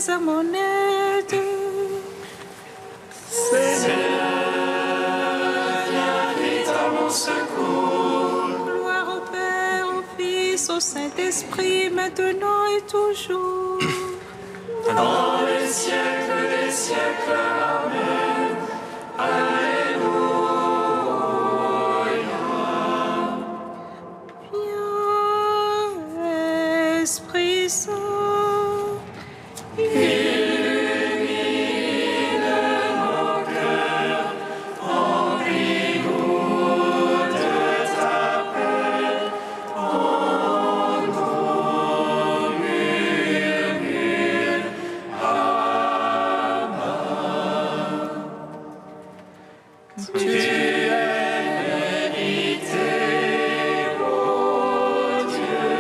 à mon aide. Seigneur, viens vite à mon secours. Gloire au Père, au Fils, au Saint-Esprit, maintenant et toujours. Dans les siècles des siècles, Amen. Alléluia. Viens, Esprit Saint, Illumine nos cœurs, remplis-nous de ta paix, en nous murmure, Amen. Tu es vérité, ô Dieu,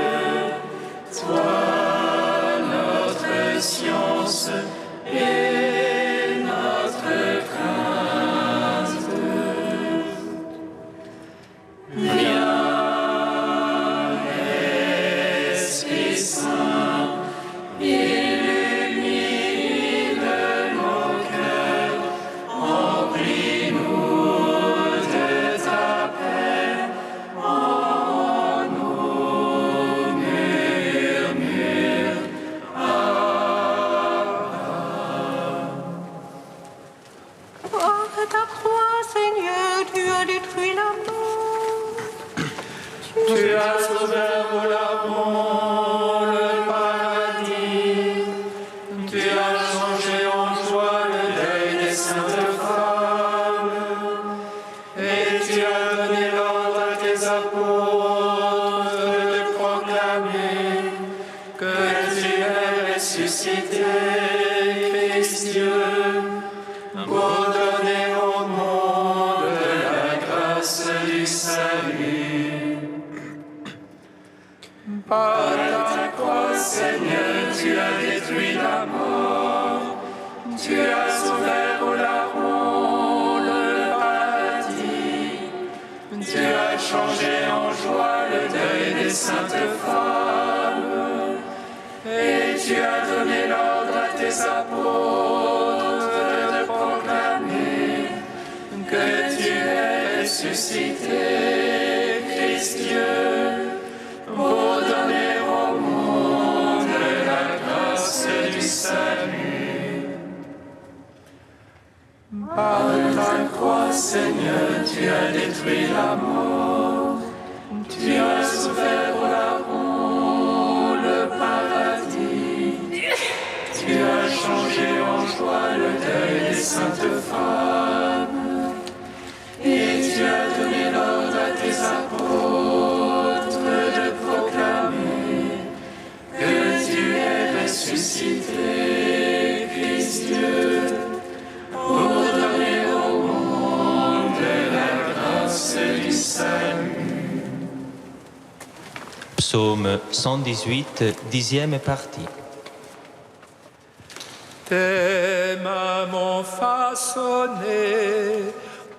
toi notre science et notre crainte. Viens, Esprit Saint, illumine nos cœurs, remplis-nous de ta paix, en nous murmure, porte ta croix, Seigneur, tu as détruit la mort. Tu as ouvert au larron le paradis. Tu as changé en joie le deuil des saintes femmes. Et tu as donné l'ordre à tes apôtres de proclamer que tu es ressuscité, Christ Dieu, pour donner au monde la grâce du salut. Par ta croix, Seigneur, tu as détruit la mort. Tu as ouvert au larron le paradis. Tu as changé en joie le deuil des saintes femmes. Et tu as donné l'ordre à tes apôtres de proclamer que tu es ressuscité, Christ Dieu, pour donner au monde la grâce du salut. Par ta croix, Seigneur, tu as détruit la mort. Tu as ouvert au larron le paradis. Tu as changé en joie le deuil des saintes femmes. Et tu as donné l'ordre à tes apôtres de proclamer que tu es ressuscité, Christ Dieu, pour donner au monde la grâce du salut. Psaume 118, 10e partie. Tes mains m'ont façonné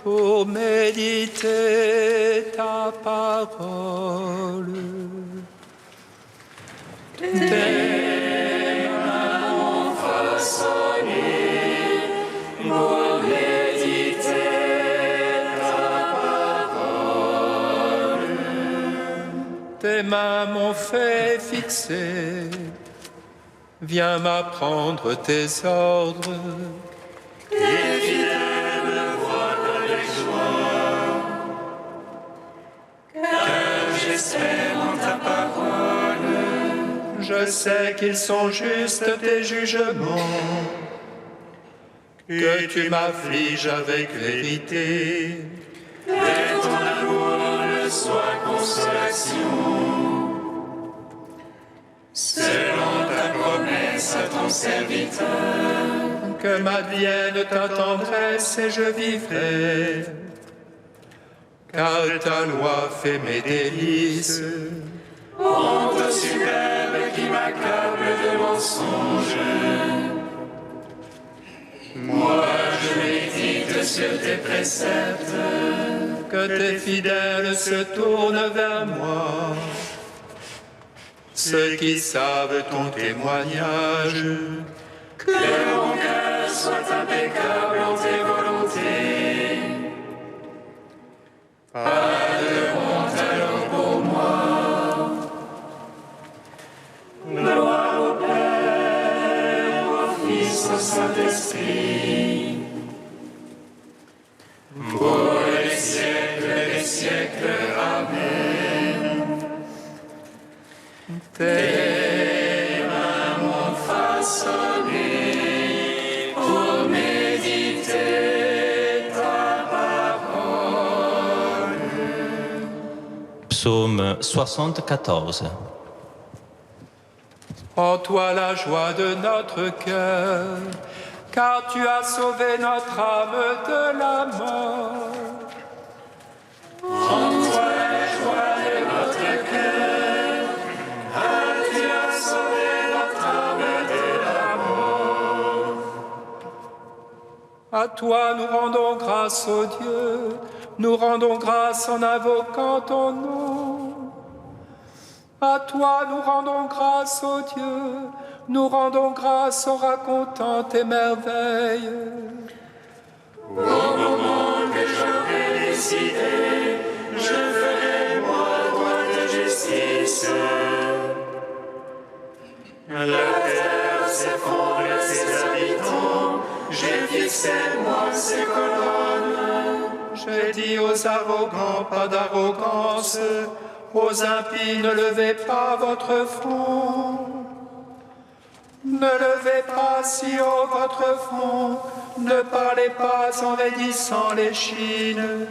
pour méditer ta parole. Tes mains m'ont façonné pour méditer ta parole. Tes mains m'ont fait fixer. Viens m'apprendre tes ordres. Les fidèles me voient avec joie, car j'espère en ta parole. Je sais qu'ils sont justes tes jugements, que tu m'affliges avec vérité. Et ton amour ne soit consolation. Selon ta promesse à ton serviteur, que m'advienne ta tendresse et je vivrai. Car ta loi fait mes délices. Honte superbe qui m'accable de mensonges. Moi je médite sur tes préceptes. Que tes fidèles se tournent vers moi. Ceux qui savent ton témoignage, Que mon cœur soit impeccable en tes volontés. Pas de honte alors pour moi. Gloire au Père, au Fils, au Saint-Esprit. Pour les siècles des siècles. Amen. Tes mains m'ont façonné pour méditer ta parole. Psaume 74. En toi la joie de notre cœur, car tu as sauvé notre âme de la mort. En toi la joie de notre cœur, car tu as sauvé notre âme de la mort. À toi nous rendons grâce, ô Dieu, nous rendons grâce en invoquant ton nom. À toi nous rendons grâce, ô Dieu, nous rendons grâce en racontant tes merveilles. Au moment que j'aurai décidé, je ferai moi droit de justice. La terre s'effondre et ses habitants, j'ai fixé moi ses colonnes. J'ai dit aux arrogants, pas d'arrogance, aux impies, ne levez pas votre front. Ne levez pas si haut votre front, ne parlez pas en raidissant l'échine.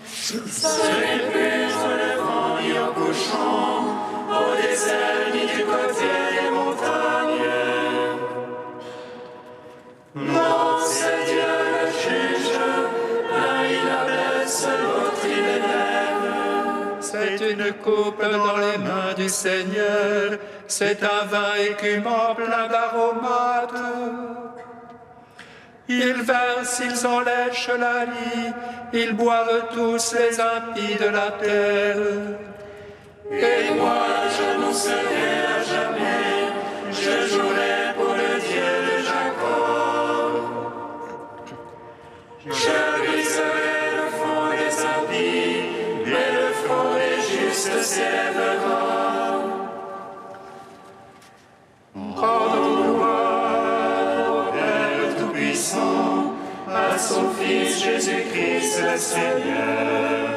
Ce n'est plus en levant ni en couchant, au désert ni du côté des montagnes. Non, c'est Dieu le juge, l'un il abaisse, l'autre il élève. C'est une coupe dans les mains du Seigneur, c'est un vin écumant plein d'aromates. Ils versent, ils en lèchent la lie, ils boivent tous les impies de la terre. Et moi j'annoncerai à jamais, je jouerai pour le Dieu de Jacob. Je briserai le front des impies, mais le front des justes s'élèvera. Rendons gloire au Père Tout-Puissant, à son Fils Jésus-Christ le Seigneur,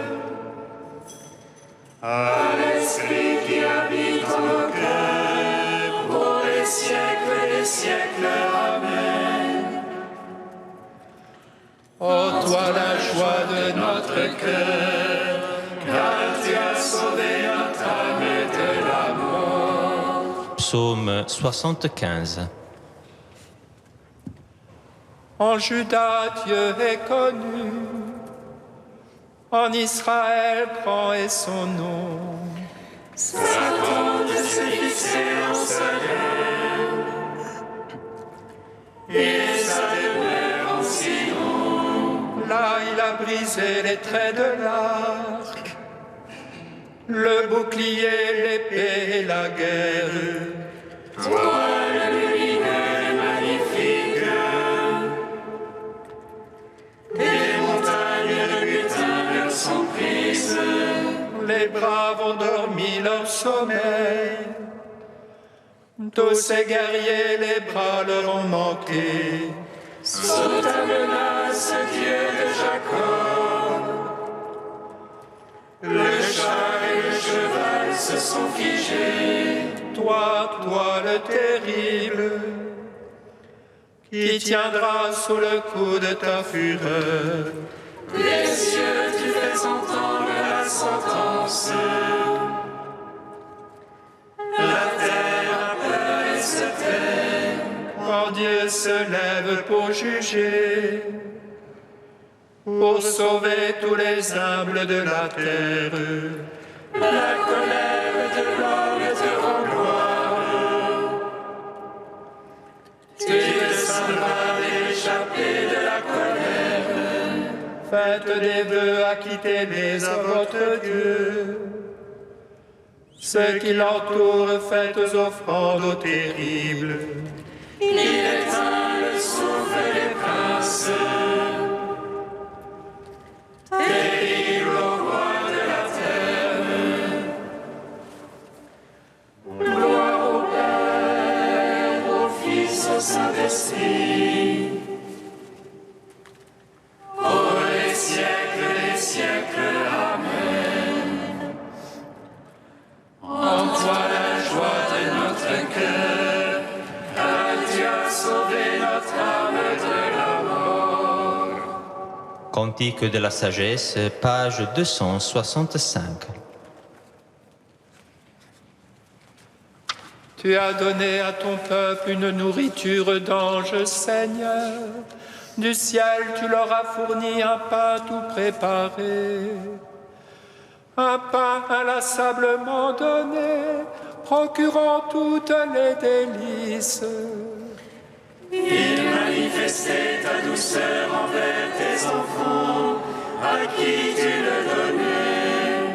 à l'Esprit qui habite en nos cœurs, pour les siècles des siècles. Amen. Ô toi la joie de notre cœur, car tu as sauvé notre âme de la mort. Psaume 75. En Juda, Dieu est connu. En Israël, grand est son nom. Sa tente s'est fixée en Salem, et sa demeure en Sion. Là, il a brisé les traits de l'arc, le bouclier, l'épée et la guerre. Toi, le lumineux et magnifique, des montagnes de butin leur sont prises. Les braves ont dormi leur sommeil. Tous ces guerriers, les bras leur ont manqué. Sous ta menace, Dieu de Jacob, le char et le cheval se sont figés. Toi le terrible, qui tiendra sous le coup de ta fureur. Les cieux, tu fais entendre la sentence. La terre a peur et se tait, quand Dieu se lève pour juger, pour sauver tous les humbles de la terre. La colère de l'homme te rend gloire. Tu descendras de l'échappée de la colère. Faites des vœux, acquittez-les à votre Dieu. Ceux qui l'entourent, faites offrandes au terrible. Il est un sauve les princes. Terrible au roi de la terre. Gloire au Père, au Fils, au Saint-Esprit. Pour les siècles des siècles. Amen. En toi la joie de notre cœur, car tu as sauvé notre âme de la mort. Cantique de la sagesse, page 265. Tu as donné à ton peuple une nourriture d'ange, Seigneur. Du ciel, tu leur as fourni un pain tout préparé. Un pain inlassablement donné, procurant toutes les délices. Il manifestait ta douceur envers tes enfants, à qui tu le donnais.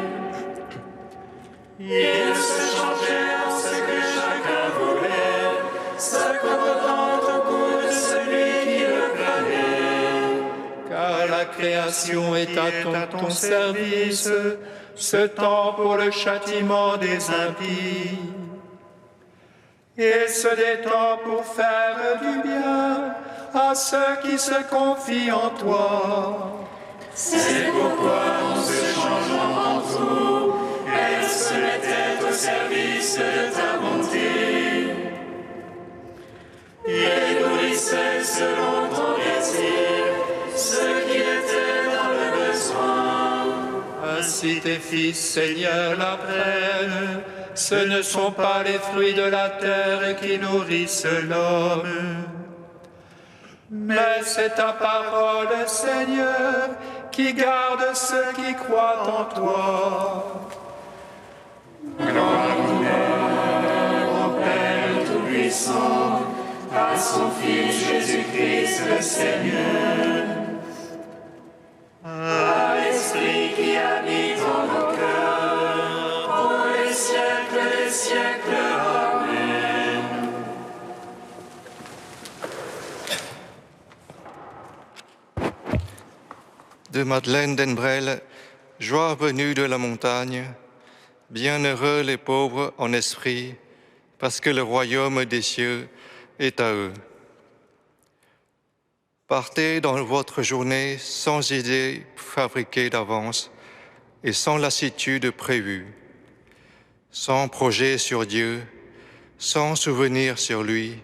Il se changeait en ce que chacun voulait, s'accommodant au goût de celui qui le planait. Car la création est à ton service, ce temps pour le châtiment des impies. Et se détend pour faire du bien à ceux qui se confient en toi. C'est pourquoi en se changeant en tout, elle se mettait au service de ta bonté. Et nourrissait selon ton désir ceux qui étaient dans le besoin. Ainsi tes fils, Seigneur, l'apprennent. Ce ne sont pas les fruits de la terre qui nourrissent l'homme, mais c'est ta parole, Seigneur, qui garde ceux qui croient en toi. Gloire au Père Tout-Puissant, à son Fils Jésus-Christ le Seigneur, à l'Esprit qui habite en nos cœurs, pour les siècles des siècles. Amen. De Madeleine d'Enbrel, joie venue de la montagne, bienheureux les pauvres en esprit, parce que le royaume des cieux est à eux. Partez dans votre journée sans idée fabriquée d'avance et sans lassitude prévue, sans projet sur Dieu, sans souvenir sur lui,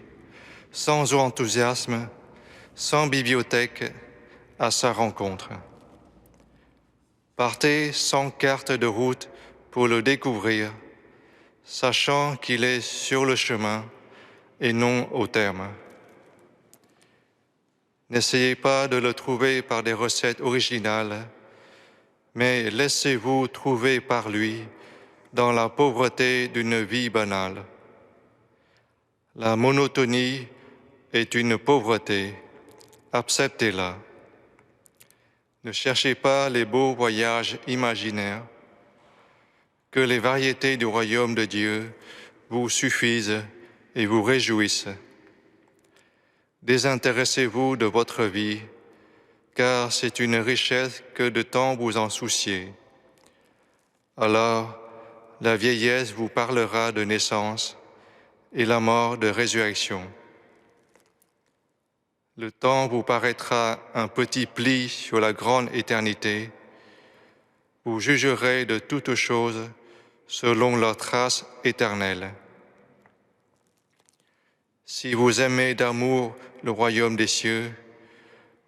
sans enthousiasme, sans bibliothèque à sa rencontre. Partez sans carte de route pour le découvrir, sachant qu'il est sur le chemin et non au terme. N'essayez pas de le trouver par des recettes originales, mais laissez-vous trouver par lui dans la pauvreté d'une vie banale. La monotonie est une pauvreté, acceptez-la. Ne cherchez pas les beaux voyages imaginaires, que les variétés du royaume de Dieu vous suffisent et vous réjouissent. Désintéressez-vous de votre vie, car c'est une richesse que de temps vous en souciez. Alors, la vieillesse vous parlera de naissance et la mort de résurrection. Le temps vous paraîtra un petit pli sur la grande éternité. Vous jugerez de toutes choses selon leur trace éternelle. Si vous aimez d'amour le royaume des cieux,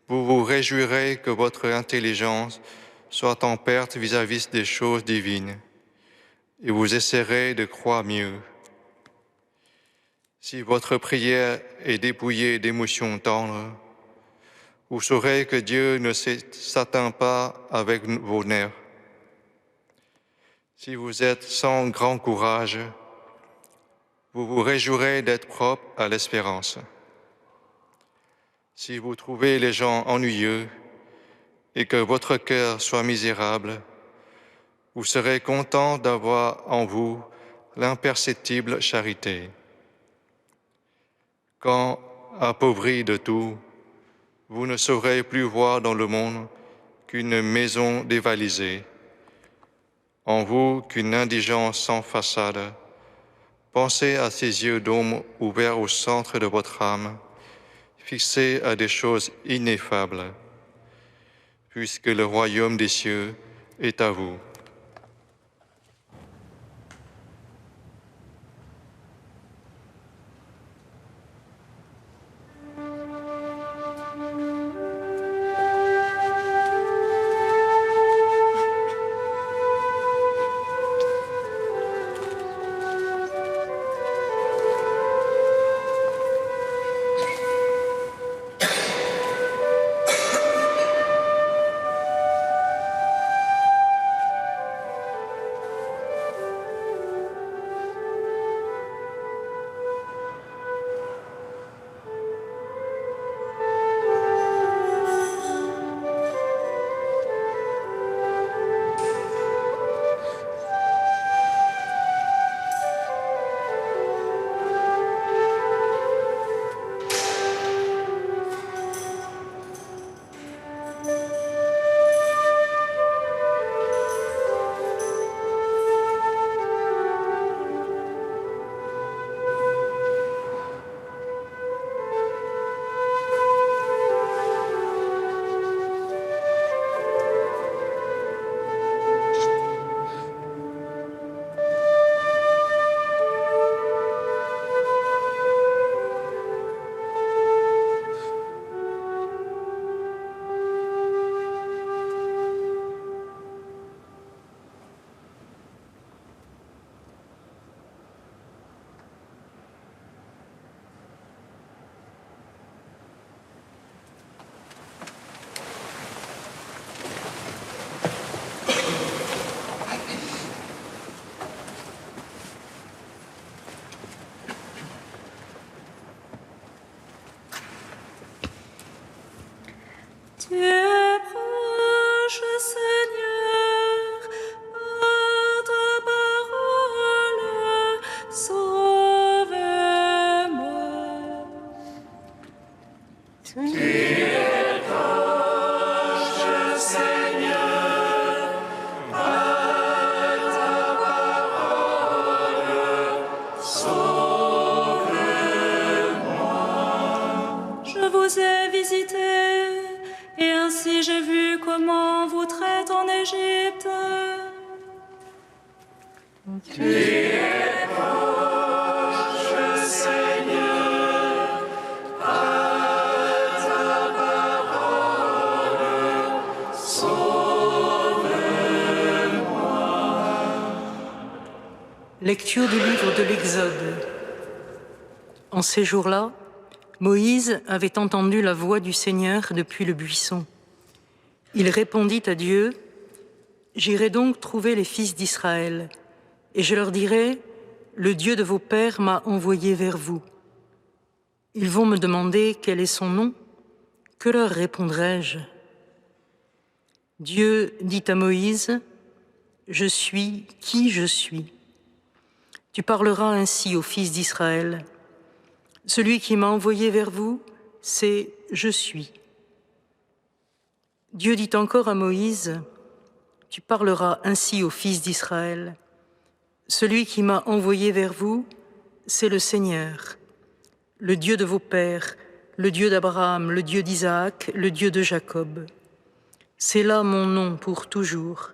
vous vous réjouirez que votre intelligence soit en perte vis-à-vis des choses divines, et vous essaierez de croire mieux. Si votre prière est dépouillée d'émotions tendres, vous saurez que Dieu ne s'atteint pas avec vos nerfs. Si vous êtes sans grand courage, vous vous réjouirez d'être propre à l'espérance. Si vous trouvez les gens ennuyeux et que votre cœur soit misérable, vous serez content d'avoir en vous l'imperceptible charité. Quand, appauvris de tout, vous ne saurez plus voir dans le monde qu'une maison dévalisée. En vous qu'une indigence sans façade. Pensez à ces yeux d'homme ouverts au centre de votre âme, fixés à des choses ineffables, puisque le royaume des cieux est à vous. Tu es proche, Seigneur, par ta parole, sauve-moi. Tu es proche, Seigneur, par ta parole, sauve-moi. Je vous ai visité. Et ainsi j'ai vu comment on vous traite en Égypte. Tu es proche, Seigneur, par ta parole, sauve-moi. Lecture du livre de l'Exode. En ces jours-là, Moïse avait entendu la voix du Seigneur depuis le buisson. Il répondit à Dieu, « J'irai donc trouver les fils d'Israël, et je leur dirai, « Le Dieu de vos pères m'a envoyé vers vous. » Ils vont me demander quel est son nom. Que leur répondrai-je ? Dieu dit à Moïse, « Je suis qui je suis. » Tu parleras ainsi aux fils d'Israël. Celui qui m'a envoyé vers vous, c'est « Je suis ». Dieu dit encore à Moïse, « Tu parleras ainsi aux fils d'Israël. Celui qui m'a envoyé vers vous, c'est le Seigneur, le Dieu de vos pères, le Dieu d'Abraham, le Dieu d'Isaac, le Dieu de Jacob. C'est là mon nom pour toujours.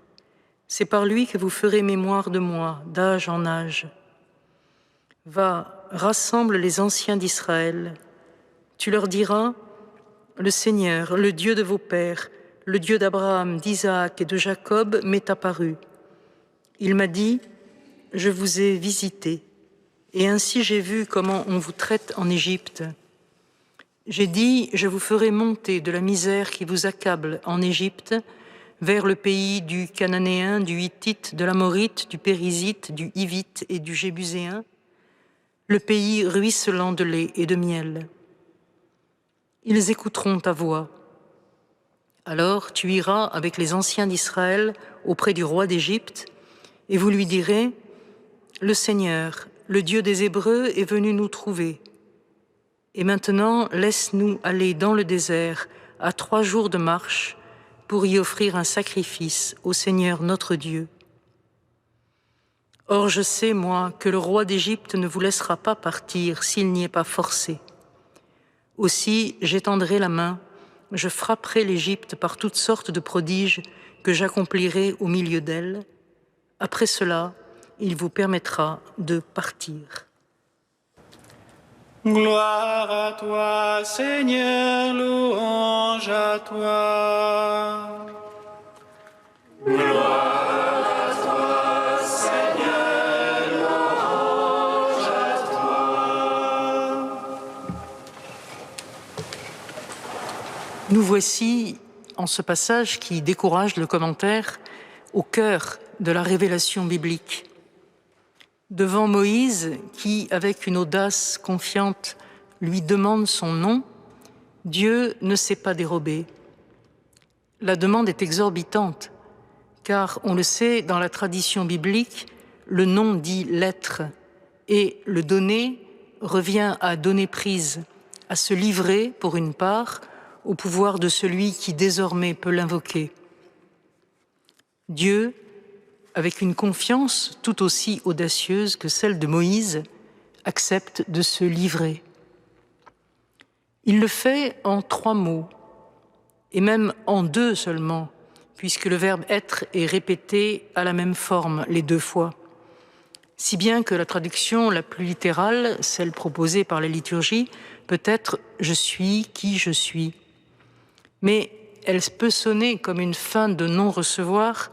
C'est par lui que vous ferez mémoire de moi, d'âge en âge. Va, rassemble les anciens d'Israël. Tu leur diras, le Seigneur, le Dieu de vos pères, le Dieu d'Abraham, d'Isaac et de Jacob m'est apparu. Il m'a dit, je vous ai visité, et ainsi j'ai vu comment on vous traite en Égypte. J'ai dit, je vous ferai monter de la misère qui vous accable en Égypte, vers le pays du Cananéen, du Hittite, de l'Amorite, du Périzite, du Hivite et du Jébuséen, le pays ruisselant de lait et de miel. Ils écouteront ta voix. Alors tu iras avec les anciens d'Israël auprès du roi d'Égypte, et vous lui direz, « Le Seigneur, le Dieu des Hébreux, est venu nous trouver. Et maintenant, laisse-nous aller dans le désert à 3 jours de marche pour y offrir un sacrifice au Seigneur notre Dieu. Or je sais, moi, que le roi d'Égypte ne vous laissera pas partir s'il n'y est pas forcé. Aussi, j'étendrai la main, je frapperai l'Égypte par toutes sortes de prodiges que j'accomplirai au milieu d'elle. Après cela, il vous permettra de partir. Gloire à toi, Seigneur, louange à toi. Gloire à toi, Seigneur, louange à toi. Nous voici, en ce passage qui décourage le commentaire, au cœur de la révélation biblique. Devant Moïse, qui, avec une audace confiante, lui demande son nom, Dieu ne s'est pas dérobé. La demande est exorbitante, car on le sait, dans la tradition biblique, le nom dit l'être, et le donner revient à donner prise, à se livrer, pour une part, au pouvoir de celui qui désormais peut l'invoquer. Dieu, avec une confiance tout aussi audacieuse que celle de Moïse, accepte de se livrer. Il le fait en 3 mots, et même en 2 seulement, puisque le verbe être est répété à la même forme les 2 fois. Si bien que la traduction la plus littérale, celle proposée par la liturgie, peut être « je suis qui je suis ». Mais elle peut sonner comme une fin de non-recevoir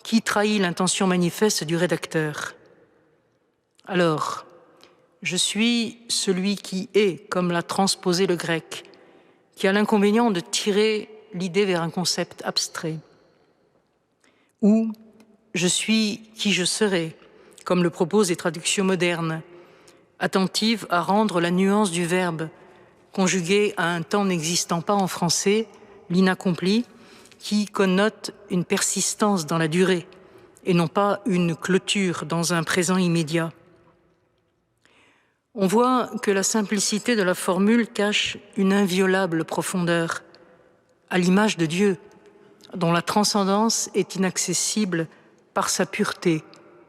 qui trahit l'intention manifeste du rédacteur. Alors, je suis celui qui est, comme l'a transposé le grec, qui a l'inconvénient de tirer l'idée vers un concept abstrait. Ou je suis qui je serai, comme le proposent les traductions modernes, attentives à rendre la nuance du verbe, conjugué à un temps n'existant pas en français, l'inaccompli, qui connote une persistance dans la durée et non pas une clôture dans un présent immédiat. On voit que la simplicité de la formule cache une inviolable profondeur, à l'image de Dieu, dont la transcendance est inaccessible par sa pureté,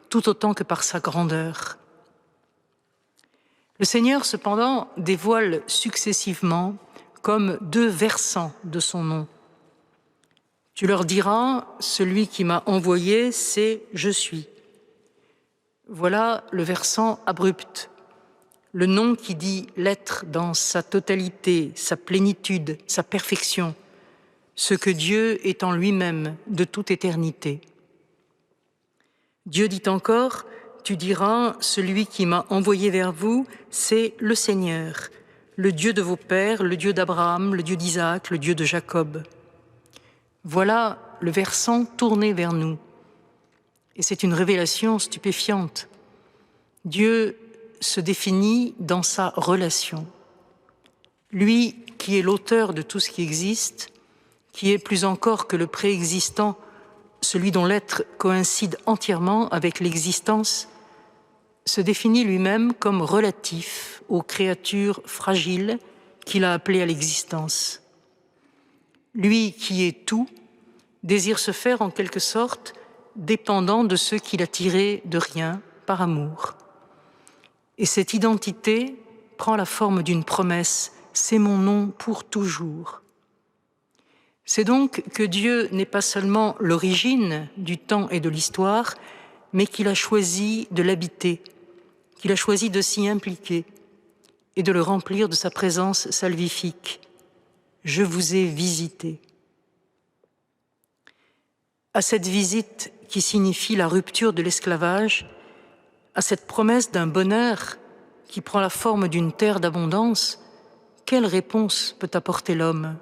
tout autant que par sa grandeur. Le Seigneur, cependant, dévoile successivement comme 2 versants de son nom. Tu leur diras, celui qui m'a envoyé, c'est « Je suis ». Voilà le versant abrupt, le nom qui dit l'être dans sa totalité, sa plénitude, sa perfection, ce que Dieu est en lui-même de toute éternité. Dieu dit encore, tu diras, celui qui m'a envoyé vers vous, c'est le Seigneur, le Dieu de vos pères, le Dieu d'Abraham, le Dieu d'Isaac, le Dieu de Jacob. Voilà le versant tourné vers nous. Et c'est une révélation stupéfiante. Dieu se définit dans sa relation. Lui qui est l'auteur de tout ce qui existe, qui est plus encore que le préexistant, celui dont l'être coïncide entièrement avec l'existence, se définit lui-même comme relatif aux créatures fragiles qu'il a appelées à l'existence. Lui qui est tout, désire se faire en quelque sorte dépendant de ceux qu'il a tirés de rien par amour. Et cette identité prend la forme d'une promesse, c'est mon nom pour toujours. C'est donc que Dieu n'est pas seulement l'origine du temps et de l'histoire, mais qu'il a choisi de l'habiter, qu'il a choisi de s'y impliquer et de le remplir de sa présence salvifique. Je vous ai visité. À cette visite qui signifie la rupture de l'esclavage, à cette promesse d'un bonheur qui prend la forme d'une terre d'abondance, quelle réponse peut apporter l'homme ?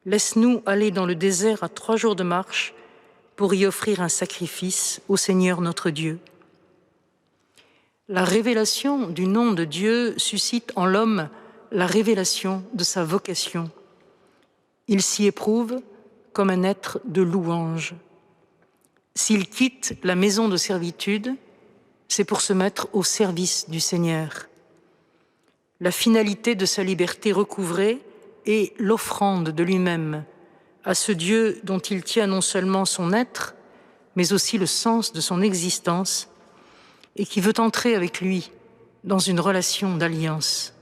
Laisse-nous aller dans le désert à 3 jours de marche pour y offrir un sacrifice au Seigneur notre Dieu. La révélation du nom de Dieu suscite en l'homme la révélation de sa vocation. Il s'y éprouve comme un être de louange. S'il quitte la maison de servitude, c'est pour se mettre au service du Seigneur. la finalité de sa liberté recouvrée et l'offrande de lui-même à ce Dieu dont il tient non seulement son être, mais aussi le sens de son existence, et qui veut entrer avec lui dans une relation d'alliance.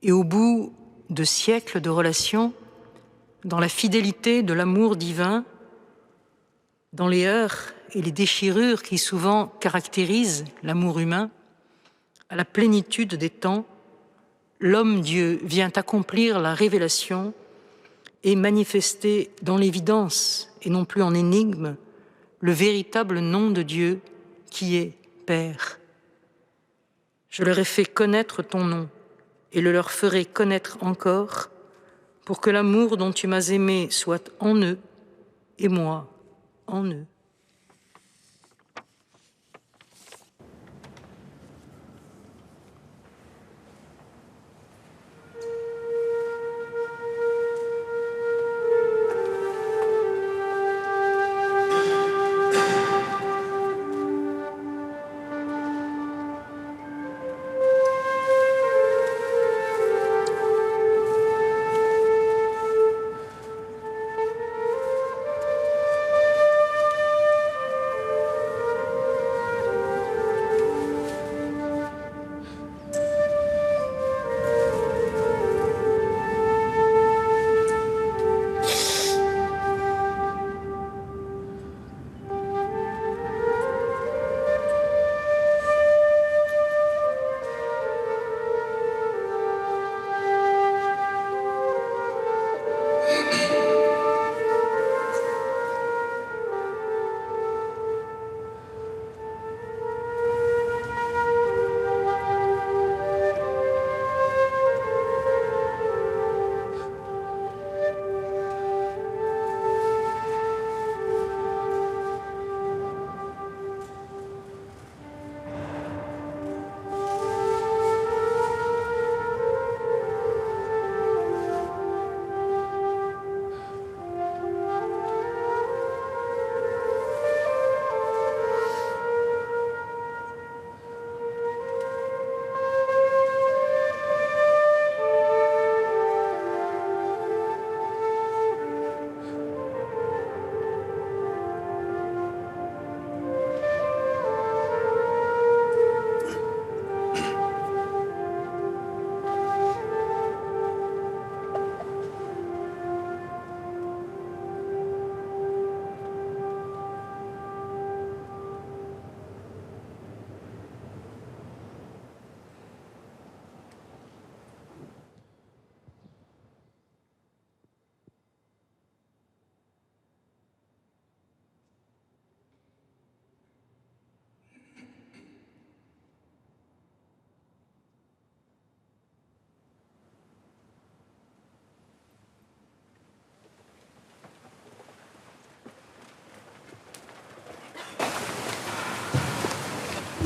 Et au bout de siècles de relations, dans la fidélité de l'amour divin, dans les heurts et les déchirures qui souvent caractérisent l'amour humain, à la plénitude des temps, l'homme-Dieu vient accomplir la révélation et manifester dans l'évidence et non plus en énigme le véritable nom de Dieu qui est Père. Je leur ai fait connaître ton nom et le leur ferai connaître encore pour que l'amour dont tu m'as aimé soit en eux et moi en eux.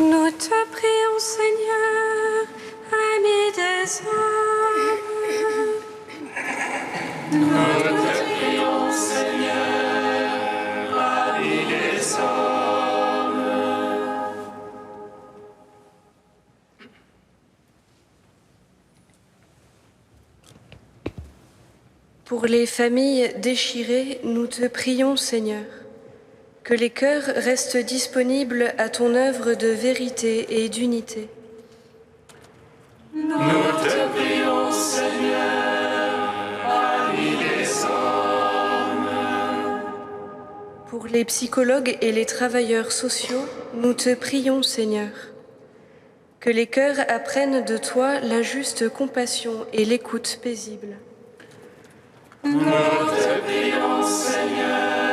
Nous te prions, Seigneur, ami des hommes. Nous te prions, Seigneur, ami des hommes. Pour les familles déchirées, nous te prions, Seigneur. Que les cœurs restent disponibles à ton œuvre de vérité et d'unité. Nous te prions, Seigneur, ami des hommes. Pour les psychologues et les travailleurs sociaux, nous te prions, Seigneur. Que les cœurs apprennent de toi la juste compassion et l'écoute paisible. Nous te prions, Seigneur,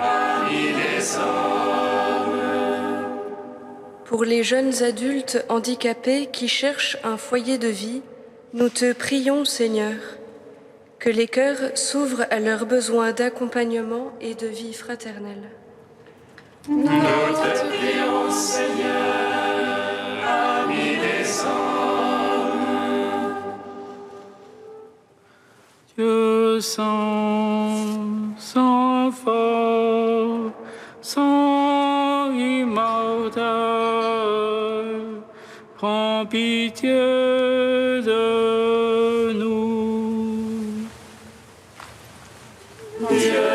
ami des hommes. Pour les jeunes adultes handicapés qui cherchent un foyer de vie, nous te prions, Seigneur, que les cœurs s'ouvrent à leurs besoins d'accompagnement et de vie fraternelle. Nous te prions, Seigneur, ami des hommes. Dieu saint, saint fort, saint immortel, prends pitié de nous. Dieu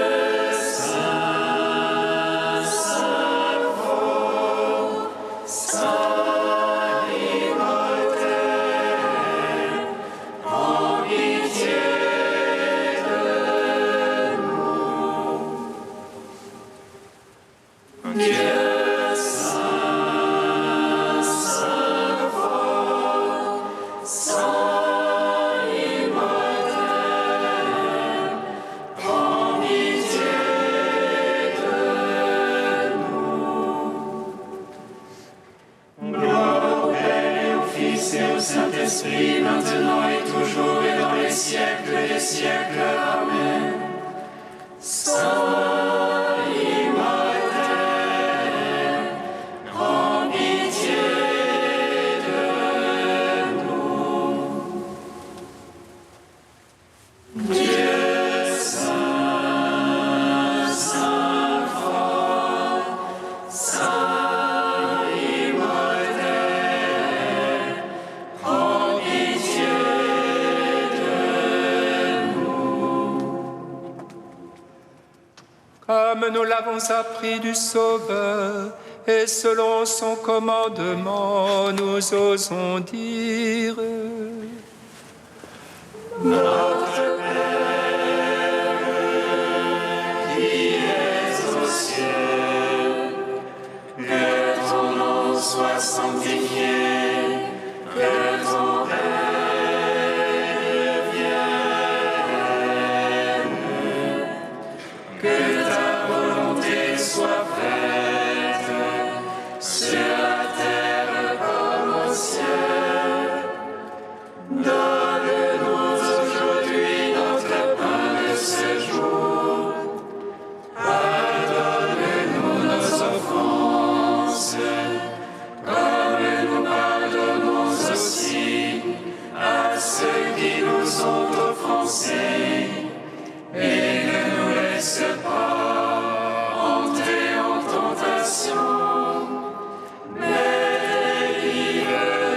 Saint-Esprit, maintenant et toujours et dans les siècles des siècles. Amen. Saint immortel, prends pitié de nous. Dieu saint, saint fort, saint immortel, prends pitié de nous. Comme nous l'avons appris du Sauveur, et selon son commandement, nous osons dire: Notre Père, qui es aux cieux, que ton nom soit sanctifié, que ton règne vienne, que ta volonté soit faite sur la terre comme au ciel. Donne-nous aujourd'hui notre pain de ce jour. Pardonne-nous nos offenses, comme nous pardonnons aussi à ceux qui nous ont offensés. Et ne nous laisse pas entrer en tentation, mais délivre-nous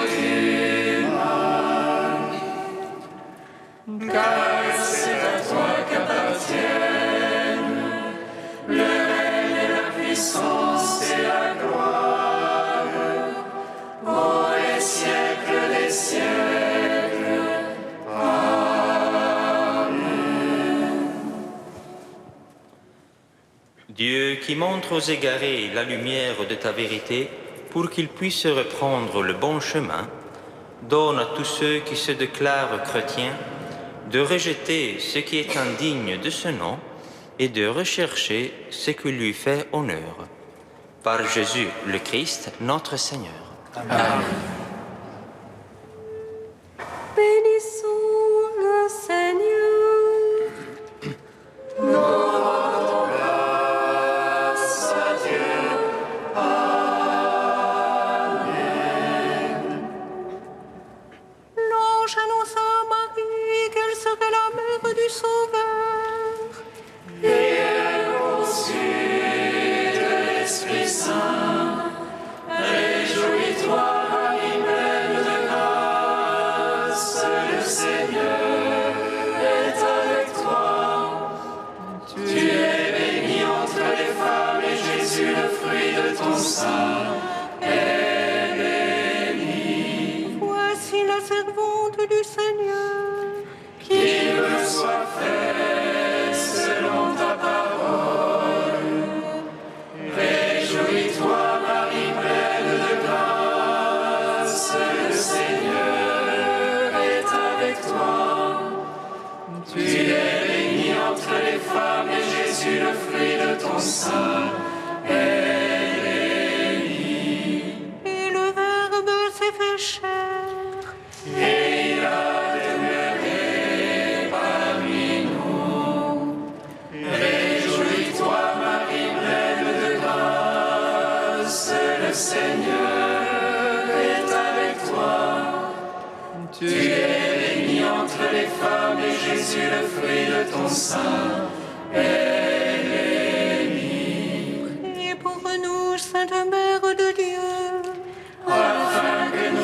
du mal. Car c'est à toi qu'appartiennent le règne et la puissance et la gloire pour les siècles des siècles. Dieu qui montre aux égarés la lumière de ta vérité pour qu'ils puissent reprendre le bon chemin, donne à tous ceux qui se déclarent chrétiens de rejeter ce qui est indigne de ce nom et de rechercher ce qui lui fait honneur. Par Jésus le Christ, notre Seigneur. Amen. Bénissons le Seigneur. L'ange annonça à Marie qu'elle serait la mère du Sauveur. Et elle conçut de l'Esprit Saint. Réjouis-toi, Marie, pleine de grâce, le Seigneur est avec toi. Tu es bénie entre les femmes et Jésus, le fruit de ton sein, est béni. Voici la servante du Seigneur. Qu'il me soit fait selon ta parole. Réjouis-toi, Marie, pleine de grâce, le Seigneur est avec toi. Tu es bénie entre les femmes et Jésus, le fruit de ton sein, est béni. Et le Verbe s'est fait chair. Et il a demeuré parmi nous. Réjouis-toi, Marie, pleine de grâce, le Seigneur est avec toi. Tu es bénie entre les femmes et Jésus, le fruit de ton sein, est béni. Et pour nous, Sainte Mère de Dieu, Afin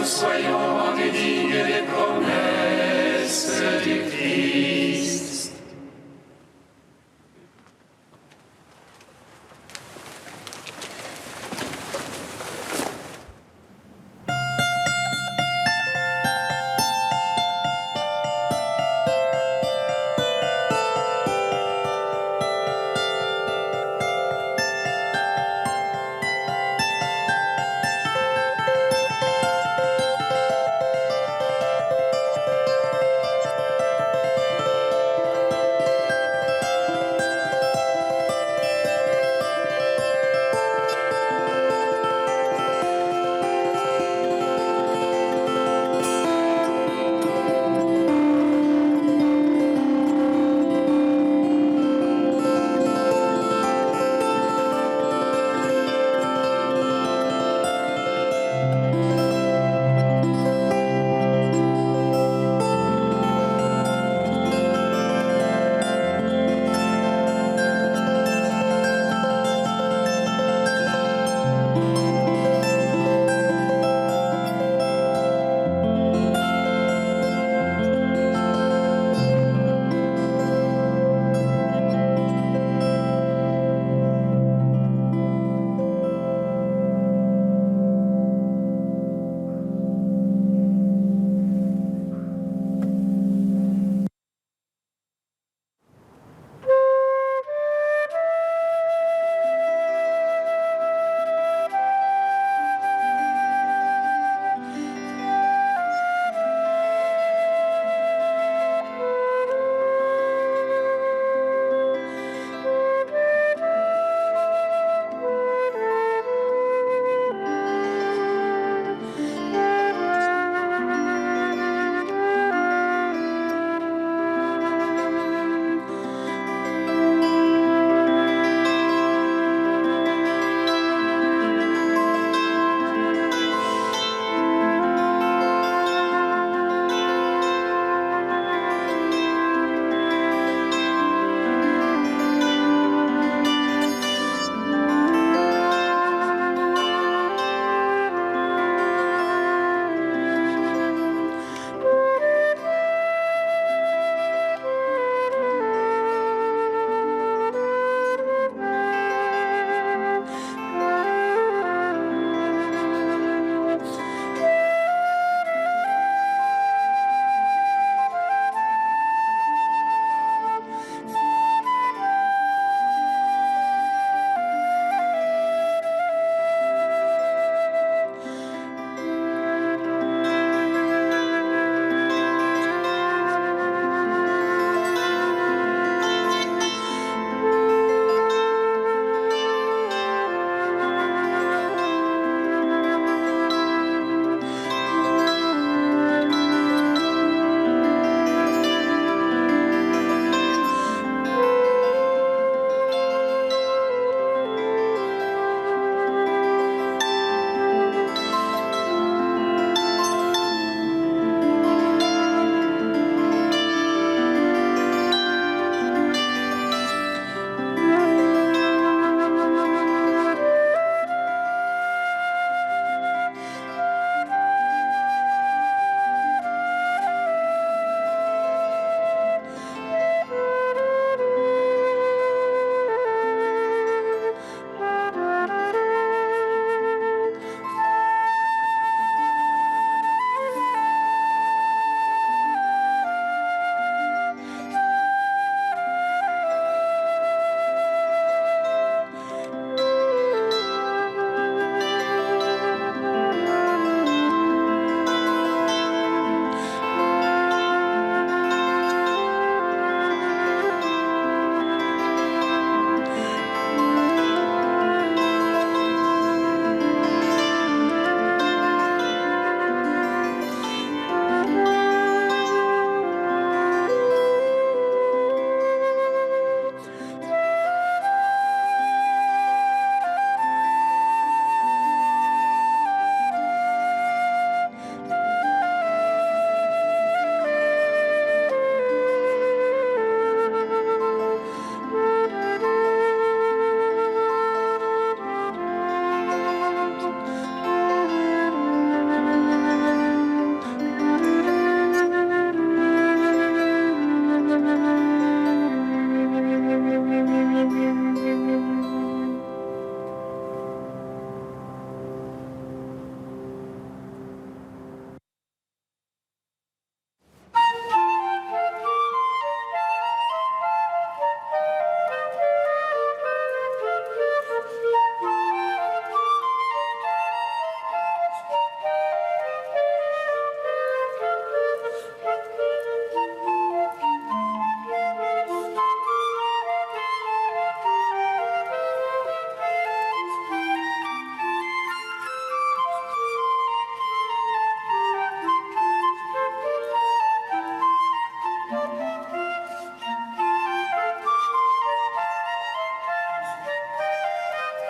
soyons rendus dignes des promesses du Christ.